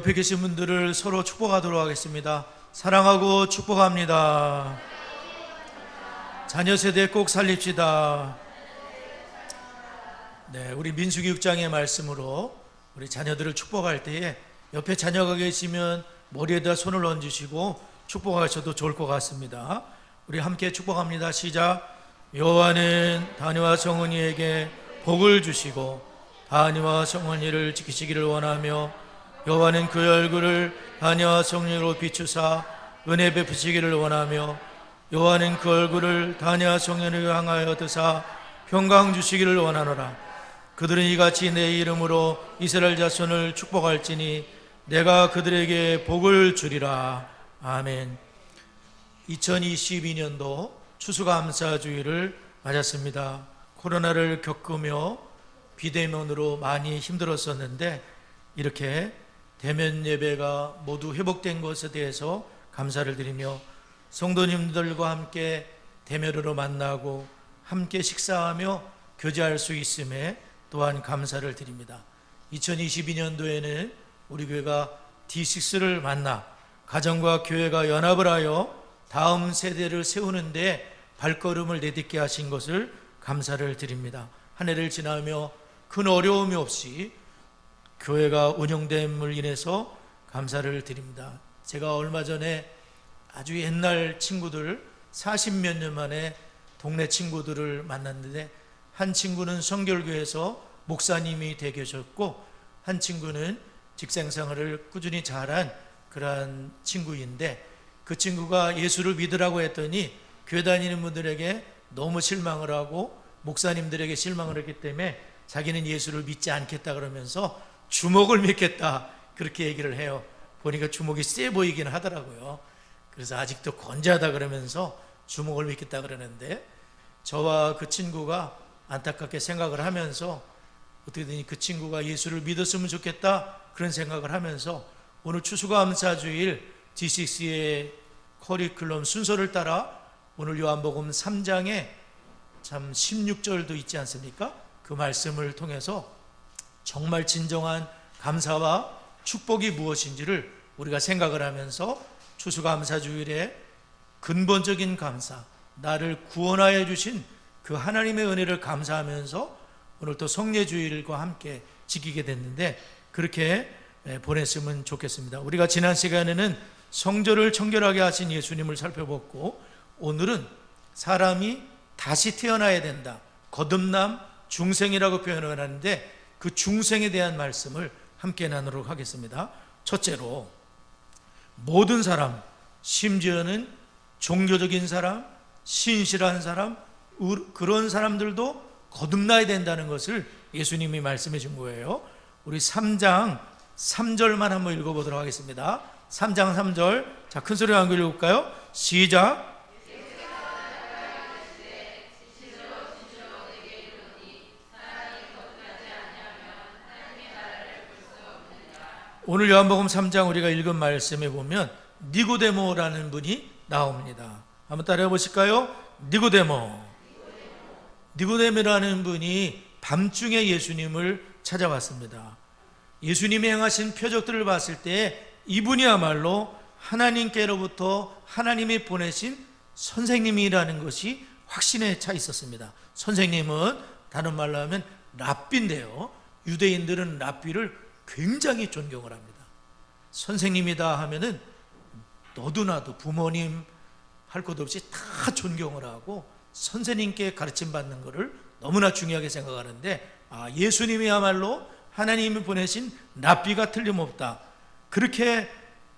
옆에 계신 분들을 서로 축복하도록 하겠습니다. 사랑하고 축복합니다. 자녀 세대 꼭 살립시다. 네, 우리 민수기 6장의 말씀으로 우리 자녀들을 축복할 때에 옆에 자녀가 계시면 머리에다 손을 얹으시고 축복하셔도 좋을 것 같습니다. 우리 함께 축복합니다. 시작. 여호와는 다니와 성은이에게 복을 주시고 다니와 성은이를 지키시기를 원하며 여호와는 그의 얼굴을 다니와 성은이로 비추사 은혜 베푸시기를 원하며 여호와는 그 얼굴을 다니와 성은이를 향하여 드사 평강 주시기를 원하노라. 그들은 이같이 내 이름으로 이스라엘 자손을 축복할지니 내가 그들에게 복을 주리라. 아멘. 2022년도 추수감사주의를 맞았습니다. 코로나를 겪으며 비대면으로 많이 힘들었었는데 이렇게 대면 예배가 모두 회복된 것에 대해서 감사를 드리며 성도님들과 함께 대면으로 만나고 함께 식사하며 교제할 수 있음에 또한 감사를 드립니다. 2022년도에는 우리 교회가 D6를 만나 가정과 교회가 연합을 하여 다음 세대를 세우는데 발걸음을 내딛게 하신 것을 감사를 드립니다. 한 해를 지나며 큰 어려움이 없이 교회가 운영됨을 인해서 감사를 드립니다. 제가 얼마 전에 아주 옛날 친구들 40몇 년 만에 동네 친구들을 만났는데 한 친구는 성결교에서 목사님이 되어 계셨고 한 친구는 직장생활을 꾸준히 잘한 그러한 친구인데 그 친구가 예수를 믿으라고 했더니 교회 다니는 분들에게 너무 실망을 하고 목사님들에게 실망을 했기 때문에 자기는 예수를 믿지 않겠다 그러면서 주목을 믿겠다 그렇게 얘기를 해요. 보니까 주목이 세 보이긴 하더라고요. 그래서 아직도 건재하다 그러면서 주목을 믿겠다 그러는데 저와 그 친구가 안타깝게 생각을 하면서 어떻게든 그 친구가 예수를 믿었으면 좋겠다 그런 생각을 하면서 오늘 추수감사주일 D6의 커리큘럼 순서를 따라 오늘 요한복음 3장에 참 16절도 있지 않습니까? 그 말씀을 통해서 정말 진정한 감사와 축복이 무엇인지를 우리가 생각을 하면서 추수감사주일에 근본적인 감사, 나를 구원하여 주신 그 하나님의 은혜를 감사하면서 오늘 또 성례주일과 함께 지키게 됐는데 그렇게 보냈으면 좋겠습니다. 우리가 지난 시간에는 성전을 청결하게 하신 예수님을 살펴봤고 오늘은 사람이 다시 태어나야 된다. 거듭남, 중생이라고 표현을 하는데 그 중생에 대한 말씀을 함께 나누도록 하겠습니다. 첫째로 모든 사람, 심지어는 종교적인 사람, 신실한 사람, 그런 사람들도 거듭나야 된다는 것을 예수님이 말씀해 준 거예요. 우리 3장 3절만 한번 읽어보도록 하겠습니다. 3장 3절. 자, 큰 소리로 한번 읽어볼까요? 시작. 오늘 요한복음 3장 우리가 읽은 말씀에 보면 니고데모라는 분이 나옵니다. 한번 따라해 보실까요? 니고데모라는 분이 밤중에 예수님을 찾아왔습니다. 예수님이 행하신 표적들을 봤을 때 이분이야말로 하나님께로부터 하나님이 보내신 선생님이라는 것이 확신에 차 있었습니다. 선생님은 다른 말로 하면 랍비인데요. 유대인들은 랍비를 굉장히 존경을 합니다. 선생님이다 하면은 너도 나도 부모님 할 것 없이 다 존경을 하고 선생님께 가르침 받는 것을 너무나 중요하게 생각하는데 예수님이야말로 하나님이 보내신 랍비가 틀림없다. 그렇게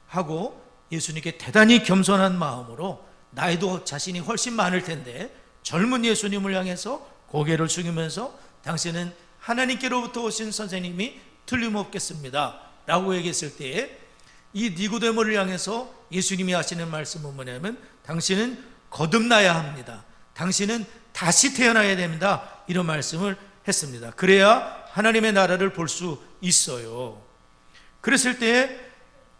하고 예수님께 대단히 겸손한 마음으로 나이도 자신이 훨씬 많을 텐데 젊은 예수님을 향해서 고개를 숙이면서 당신은 하나님께로부터 오신 선생님이 틀림없겠습니다 라고 얘기했을 때에 이 니고데모를 향해서 예수님이 하시는 말씀은 뭐냐면 당신은 거듭나야 합니다. 당신은 다시 태어나야 됩니다. 이런 말씀을 했습니다. 그래야 하나님의 나라를 볼 수 있어요. 그랬을 때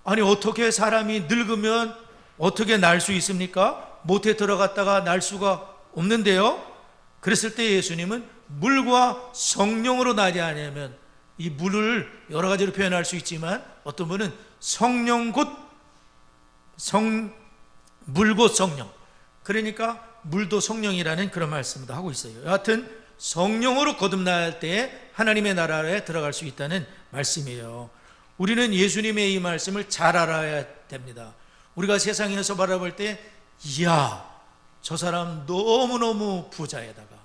아니 어떻게 사람이 늙으면 어떻게 날 수 있습니까? 못에 들어갔다가 날 수가 없는데요. 그랬을 때 예수님은 물과 성령으로 나지 않으면 이 물을 여러 가지로 표현할 수 있지만 어떤 분은 성령 곧 물 곧 성령. 그러니까 물도 성령이라는 그런 말씀도 하고 있어요. 여하튼 성령으로 거듭날 때에 하나님의 나라에 들어갈 수 있다는 말씀이에요. 우리는 예수님의 이 말씀을 잘 알아야 됩니다. 우리가 세상에서 바라볼 때 이야, 저 사람 너무너무 부자에다가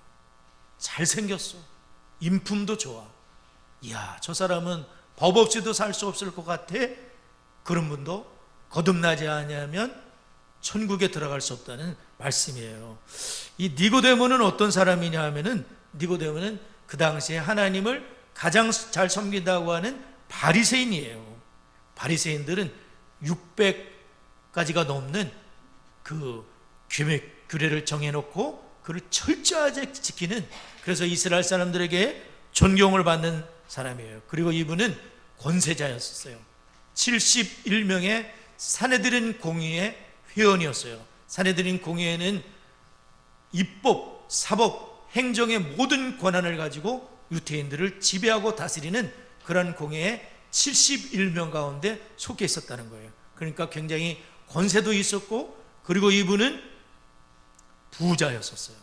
잘생겼어, 인품도 좋아, 이야, 저 사람은 법 없이도 살 수 없을 것 같아. 그런 분도 거듭나지 않으면 천국에 들어갈 수 없다는 말씀이에요. 이 니고데모는 어떤 사람이냐 하면은, 니고데모는 그 당시에 하나님을 가장 잘 섬긴다고 하는 바리새인이에요. 바리새인들은 600가지가 넘는 그 규례를 정해놓고 그를 철저하게 지키는, 그래서 이스라엘 사람들에게 존경을 받는 사람이에요. 그리고 이분은 권세자였어요. 71명의 산헤드린 공의회 회원이었어요. 산헤드린 공의회는 입법, 사법, 행정의 모든 권한을 가지고 유대인들을 지배하고 다스리는 그런 공회에 71명 가운데 속해 있었다는 거예요. 그러니까 굉장히 권세도 있었고, 그리고 이분은 부자였었어요.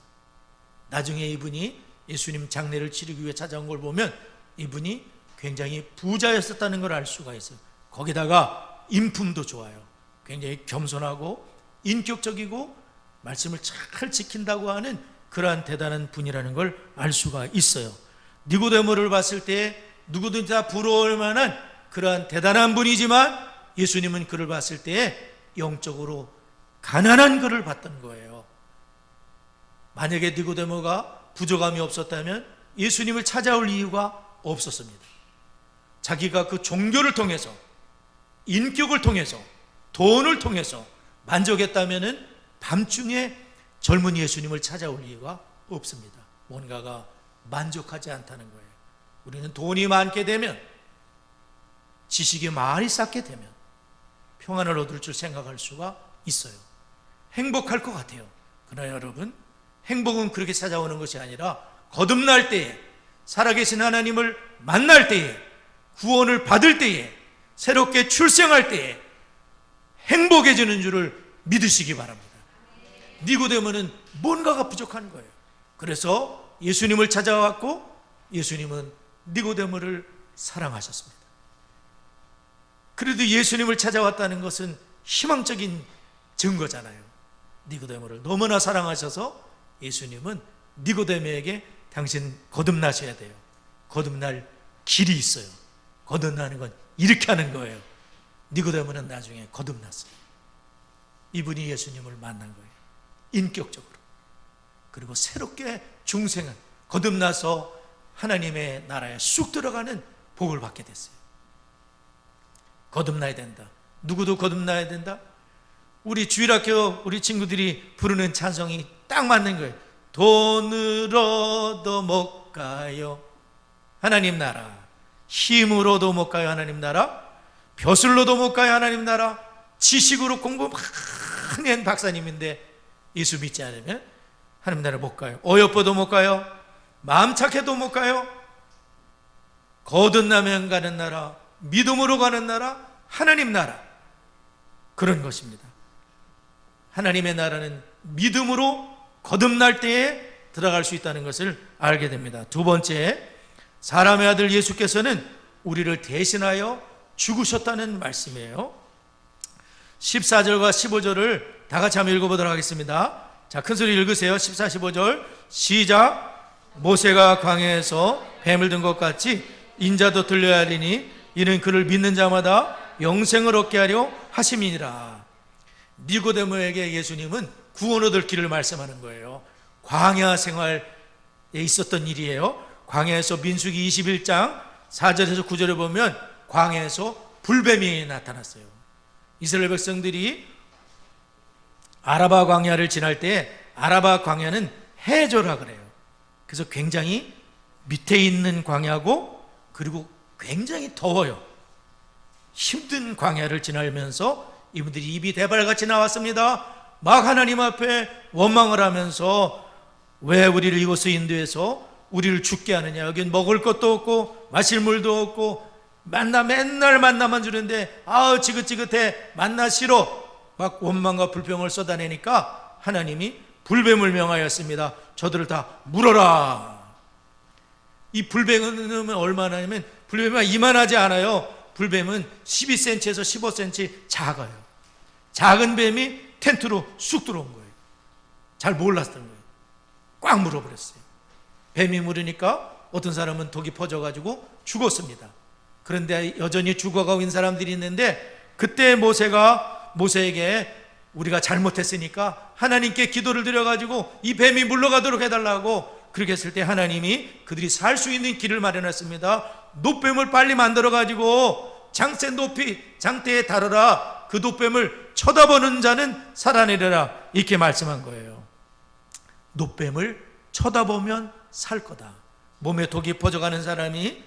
나중에 이분이 예수님 장례를 치르기 위해 찾아온 걸 보면 이분이 굉장히 부자였었다는 걸 알 수가 있어요. 거기다가 인품도 좋아요. 굉장히 겸손하고 인격적이고 말씀을 잘 지킨다고 하는 그러한 대단한 분이라는 걸 알 수가 있어요. 니고데모를 봤을 때 누구든지 다 부러울 만한 그러한 대단한 분이지만, 예수님은 그를 봤을 때 영적으로 가난한 그를 봤던 거예요. 만약에 니고데모가 부족함이 없었다면 예수님을 찾아올 이유가 없었습니다. 자기가 그 종교를 통해서, 인격을 통해서, 돈을 통해서 만족했다면 밤중에 젊은 예수님을 찾아올 이유가 없습니다. 뭔가가 만족하지 않다는 거예요. 우리는 돈이 많게 되면, 지식이 많이 쌓게 되면 평안을 얻을 줄 생각할 수가 있어요. 행복할 것 같아요. 그러나 여러분, 행복은 그렇게 찾아오는 것이 아니라 거듭날 때에, 살아계신 하나님을 만날 때에, 구원을 받을 때에, 새롭게 출생할 때에 행복해지는 줄을 믿으시기 바랍니다. 니고데모는 뭔가가 부족한 거예요. 그래서 예수님을 찾아왔고, 예수님은 니고데모를 사랑하셨습니다. 그래도 예수님을 찾아왔다는 것은 희망적인 증거잖아요. 니고데모를 너무나 사랑하셔서 예수님은 니고데모에게 당신 거듭나셔야 돼요. 거듭날 길이 있어요. 거듭나는 건 이렇게 하는 거예요. 니고데모는 나중에 거듭났어요. 이분이 예수님을 만난 거예요. 인격적으로. 그리고 새롭게 중생은 거듭나서 하나님의 나라에 쑥 들어가는 복을 받게 됐어요. 거듭나야 된다. 누구도 거듭나야 된다. 우리 주일학교 우리 친구들이 부르는 찬송이 딱 맞는 거예요. 돈으로도 못 가요 하나님 나라, 힘으로도 못 가요 하나님 나라, 벼슬로도 못 가요 하나님 나라. 지식으로 공부 많이 한 박사님인데 예수 믿지 않으면 하나님 나라 못 가요. 어여뻐도 못 가요. 마음 착해도 못 가요. 거듭나면 가는 나라, 믿음으로 가는 나라, 하나님 나라, 그런 것입니다. 하나님의 나라는 믿음으로 거듭날 때에 들어갈 수 있다는 것을 알게 됩니다. 두 번째, 사람의 아들 예수께서는 우리를 대신하여 죽으셨다는 말씀이에요. 14절과 15절을 다 같이 한번 읽어보도록 하겠습니다. 자, 큰 소리 읽으세요. 14, 15절 시작. 모세가 광야에서 뱀을 든 것 같이 인자도 들려야 하리니 이는 그를 믿는 자마다 영생을 얻게 하려 하심이니라. 니고데모에게 예수님은 구원 얻을 길을 말씀하는 거예요. 광야 생활에 있었던 일이에요. 광야에서 민수기 21장 4절에서 9절에 보면 광야에서 불뱀이 나타났어요. 이스라엘 백성들이 아라바 광야를 지날 때, 아라바 광야는 해저라 그래요. 그래서 굉장히 밑에 있는 광야고, 그리고 굉장히 더워요. 힘든 광야를 지나면서 이분들이 입이 대발같이 나왔습니다. 막 하나님 앞에 원망을 하면서 왜 우리를 이곳에 인도해서 우리를 죽게 하느냐, 여긴 먹을 것도 없고 마실 물도 없고 만나 맨날 만나만 주는데 아우 지긋지긋해, 만나 싫어, 막 원망과 불평을 쏟아내니까 하나님이 불뱀을 명하였습니다. 저들을 다 물어라. 이 불뱀은 얼마나 하냐면 불뱀은 이만하지 않아요. 불뱀은 12cm에서 15cm 작아요. 작은 뱀이 텐트로 쑥 들어온 거예요. 잘 몰랐던 거예요. 꽉 물어버렸어요. 뱀이 물으니까 어떤 사람은 독이 퍼져가지고 죽었습니다. 그런데 여전히 죽어가고 있는 사람들이 있는데, 그때 모세에게 우리가 잘못했으니까 하나님께 기도를 드려가지고 이 뱀이 물러가도록 해달라고, 그렇게 했을 때 하나님이 그들이 살 수 있는 길을 마련했습니다. 놋뱀을 빨리 만들어가지고 장대 높이 장대에 달아라. 그 놋뱀을 쳐다보는 자는 살아내리라. 이렇게 말씀한 거예요. 놋뱀을 쳐다보면 살 거다. 몸에 독이 퍼져가는 사람이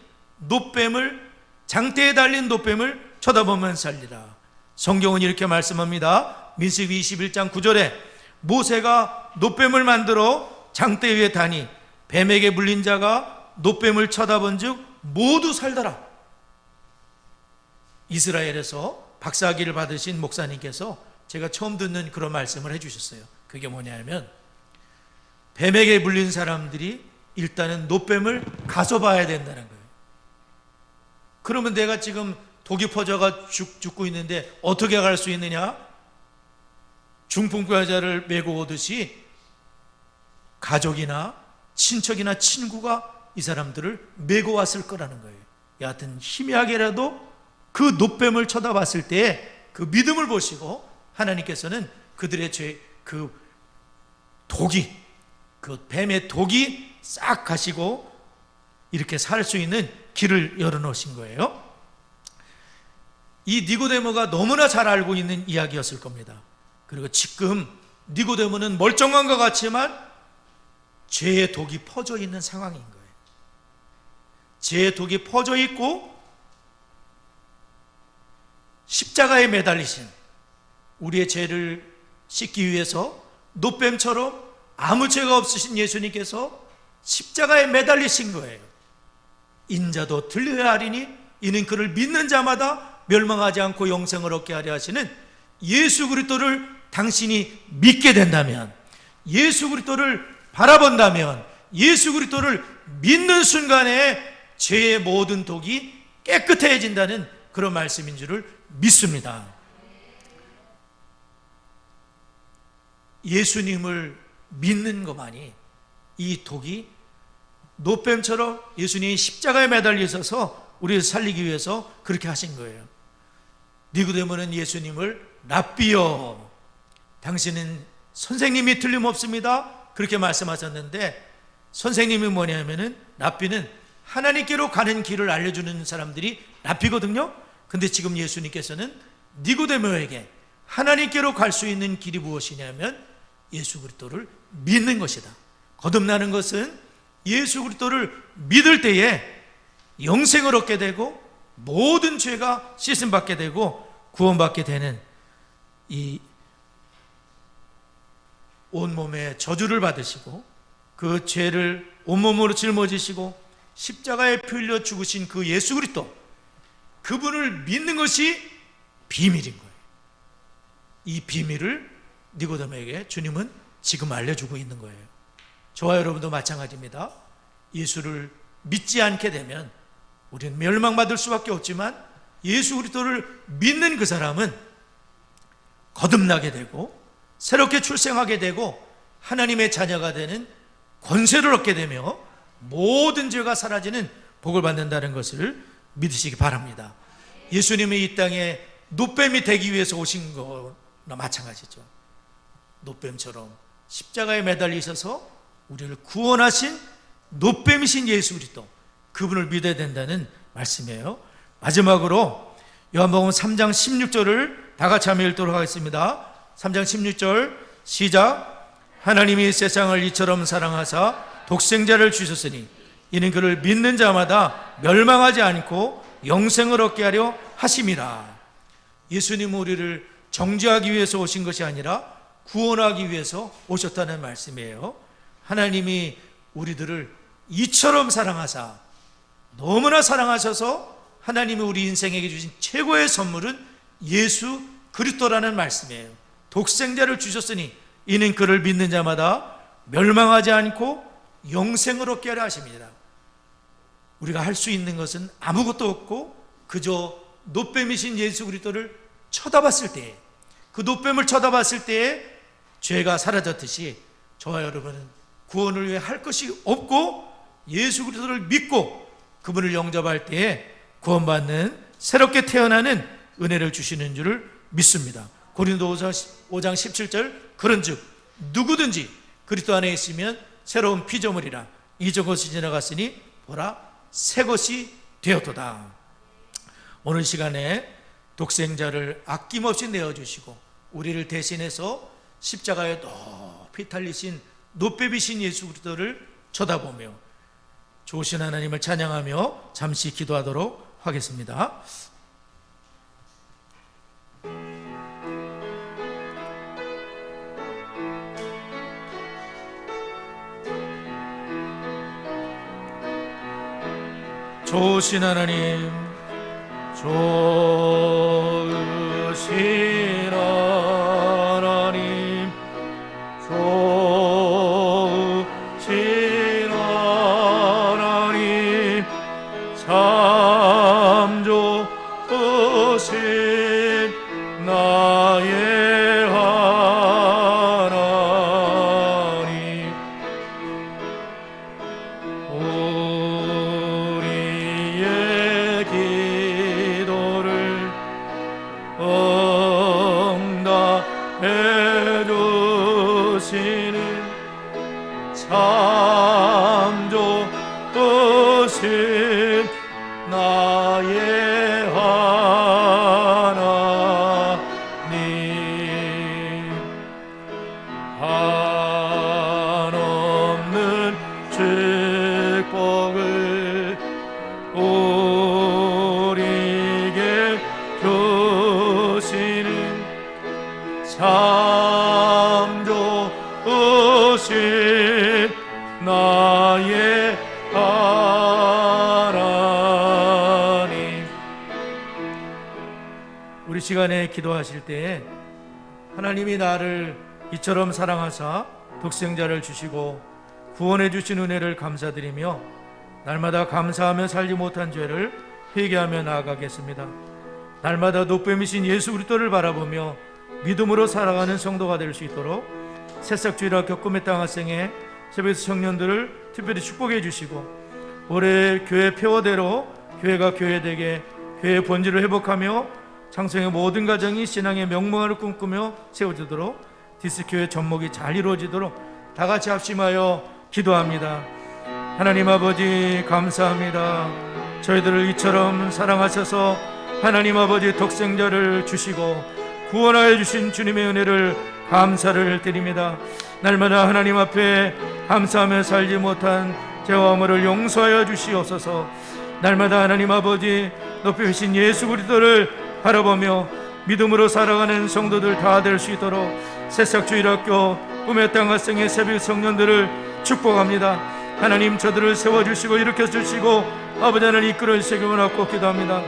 장대에 달린 놋뱀을 쳐다보면 살리라. 성경은 이렇게 말씀합니다. 민수기 21장 9절에 모세가 놋뱀을 만들어 장대 위에 다니 뱀에게 물린 자가 놋뱀을 쳐다본 즉 모두 살더라. 이스라엘에서 박사학위를 받으신 목사님께서 제가 처음 듣는 그런 말씀을 해주셨어요. 그게 뭐냐면, 뱀에게 물린 사람들이 일단은 놋뱀을 가서 봐야 된다는 거예요. 그러면 내가 지금 독이 퍼져가 죽고 있는데 어떻게 갈 수 있느냐? 중풍과자를 메고 오듯이 가족이나 친척이나 친구가 이 사람들을 메고 왔을 거라는 거예요. 여하튼 희미하게라도 그 놋뱀을 쳐다봤을 때 그 믿음을 보시고 하나님께서는 그들의 그 뱀의 독이 싹 가시고 이렇게 살 수 있는 길을 열어놓으신 거예요. 이 니고데모가 너무나 잘 알고 있는 이야기였을 겁니다. 그리고 지금 니고데모는 멀쩡한 것 같지만 죄의 독이 퍼져 있는 상황인 거예요. 죄의 독이 퍼져 있고 십자가에 매달리신, 우리의 죄를 씻기 위해서 놋뱀처럼 아무 죄가 없으신 예수님께서 십자가에 매달리신 거예요. 인자도 들려야 하리니 이는 그를 믿는 자마다 멸망하지 않고 영생을 얻게 하려 하시는 예수 그리스도를 당신이 믿게 된다면, 예수 그리스도를 바라본다면, 예수 그리스도를 믿는 순간에 죄의 모든 독이 깨끗해진다는 그런 말씀인 줄을 믿습니다. 예수님을 믿는 것만이 이 독이 놋뱀처럼 예수님이 십자가에 매달려 있어서 우리를 살리기 위해서 그렇게 하신 거예요. 니고데모는 예수님을 랍비여, 당신은 선생님이 틀림없습니다, 그렇게 말씀하셨는데, 선생님이 뭐냐면은 랍비는 하나님께로 가는 길을 알려주는 사람들이 랍비거든요. 근데 지금 예수님께서는 니고데모에게 하나님께로 갈 수 있는 길이 무엇이냐면 예수 그리스도를 믿는 것이다. 거듭나는 것은 예수 그리스도를 믿을 때에 영생을 얻게 되고 모든 죄가 씻음받게 되고 구원받게 되는, 이 온몸에 저주를 받으시고 그 죄를 온몸으로 짊어지시고 십자가에 피 흘려 죽으신 그 예수 그리스도, 그분을 믿는 것이 비밀인 거예요. 이 비밀을 니고데모에게 주님은 지금 알려주고 있는 거예요. 저와 여러분도 마찬가지입니다. 예수를 믿지 않게 되면 우리는 멸망받을 수밖에 없지만, 예수 그리스도를 믿는 그 사람은 거듭나게 되고 새롭게 출생하게 되고 하나님의 자녀가 되는 권세를 얻게 되며 모든 죄가 사라지는 복을 받는다는 것을 믿으시기 바랍니다. 예수님이 이 땅에 놋뱀이 되기 위해서 오신 거나 마찬가지죠. 놋뱀처럼 십자가에 매달리셔서 우리를 구원하신 놋뱀이신 예수 그리스도, 그분을 믿어야 된다는 말씀이에요. 마지막으로 요한복음 3장 16절을 다 같이 한번 읽도록 하겠습니다. 3장 16절 시작. 하나님이 세상을 이처럼 사랑하사 독생자를 주셨으니 이는 그를 믿는 자마다 멸망하지 않고 영생을 얻게 하려 하심이라. 예수님은 우리를 정죄하기 위해서 오신 것이 아니라 구원하기 위해서 오셨다는 말씀이에요. 하나님이 우리들을 이처럼 사랑하사, 너무나 사랑하셔서 하나님이 우리 인생에게 주신 최고의 선물은 예수 그리스도라는 말씀이에요. 독생자를 주셨으니 이는 그를 믿는 자마다 멸망하지 않고 영생을 얻게 하려 하십니다. 우리가 할 수 있는 것은 아무것도 없고 그저 노뱀이신 예수 그리스도를 쳐다봤을 때에, 그 노뱀을 쳐다봤을 때에 죄가 사라졌듯이 저와 여러분은 구원을 위해 할 것이 없고 예수 그리스도를 믿고 그분을 영접할 때에 구원받는, 새롭게 태어나는 은혜를 주시는 줄을 믿습니다. 고린도후서 5장 17절, 그런즉 누구든지 그리스도 안에 있으면 새로운 피조물이라, 이전 것이 지나갔으니 보라 새 것이 되었도다. 오늘 시간에 독생자를 아낌없이 내어주시고 우리를 대신해서 십자가에 높이 달리신 노뱀이신 예수 그리스도를 쳐다보며 좋으신 하나님을 찬양하며 잠시 기도하도록 하겠습니다. 좋으신 하나님, 좋으신 하나님, 좋으신 하나님, 참 좋으신 나의 하나님, 우리의 기도를 응답해 주시는 참 좋으신 나의 하나님, 한없는 축복을 우리에게 주시는 참 좋으신 나의 하나님. 우리 시간에 기도하실 때에 하나님이 나를 이처럼 사랑하사 독생자를 주시고 구원해 주신 은혜를 감사드리며 날마다 감사하며 살지 못한 죄를 회개하며 나아가겠습니다. 날마다 노뱀이신 예수 그리스도를 바라보며 믿음으로 살아가는 성도가 될 수 있도록 새싹주일학 겪음의 땅 학생의 새벽 청년들을 특별히 축복해 주시고 올해 교회 표어대로 교회가 교회되게 교회의 본질을 회복하며 장성의 모든 가정이 신앙의 명문화를 꿈꾸며 세워지도록 디스교회 접목이 잘 이루어지도록 다 같이 합심하여 기도합니다. 하나님 아버지 감사합니다. 저희들을 이처럼 사랑하셔서 하나님 아버지 독생자를 주시고 구원하여 주신 주님의 은혜를 감사를 드립니다. 날마다 하나님 앞에 감사하며 살지 못한 죄와 허물을 용서하여 주시옵소서. 날마다 하나님 아버지 높이신 예수 그리스도를 바라보며 믿음으로 살아가는 성도들 다 될 수 있도록 새싹주일학교 꿈의 땅 학생의 새벽 청년들을 축복합니다. 하나님 저들을 세워주시고 일으켜주시고 아버지 하나님 이끌어 주시기 원하고 기도합니다.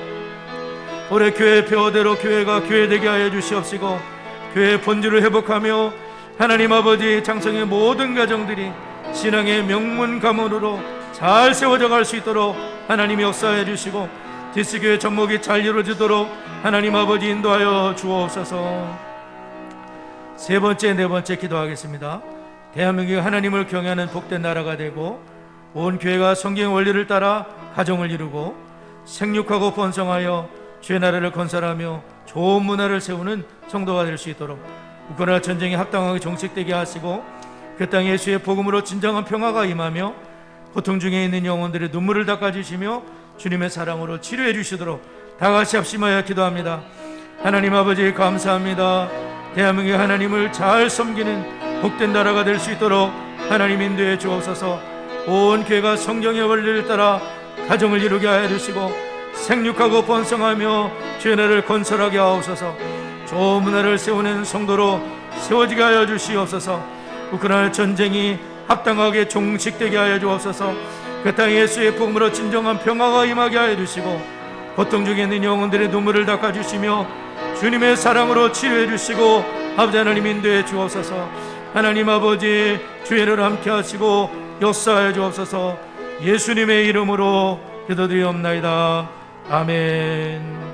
올해 교회 표어대로 교회가 교회되게 하여 주시옵시고 교회의 본질을 회복하며 하나님 아버지 장성의 모든 가정들이 신앙의 명문 가문으로 잘 세워져 갈 수 있도록 하나님이 역사해 주시고 디스교회 접목이 잘 이루어지도록 하나님 아버지 인도하여 주옵소서. 세 번째, 네 번째 기도하겠습니다. 대한민국이 하나님을 경외하는 복된 나라가 되고 온 교회가 성경의 원리를 따라 가정을 이루고 생육하고 번성하여 주의 나라를 건설하며 좋은 문화를 세우는 성도가 될 수 있도록 우크라이나 전쟁이 합당하게 종식되게 하시고 그 땅에 예수의 복음으로 진정한 평화가 임하며 고통 중에 있는 영혼들의 눈물을 닦아주시며 주님의 사랑으로 치료해 주시도록 다 같이 합심하여 기도합니다. 하나님 아버지 감사합니다. 대한민국이 하나님을 잘 섬기는 복된 나라가 될 수 있도록 하나님 인도해 주옵소서. 온 교회가 성경의 원리를 따라 가정을 이루게 하여 주시고 생육하고 번성하며 주의 나라를 건설하게 하옵소서. 좋은 문화를 세우는 성도로 세워지게 하여 주시옵소서. 우크라이나 전쟁이 합당하게 종식되게 하여 주옵소서. 그 땅에 예수의 복음으로 진정한 평화가 임하게 하여 주시고 고통 중에 있는 영혼들의 눈물을 닦아주시며 주님의 사랑으로 치료해 주시고 아버지 하나님 인도해 주옵소서. 하나님 아버지 주의를 함께 하시고 역사하여 주옵소서. 예수님의 이름으로 기도드리옵나이다. 아멘.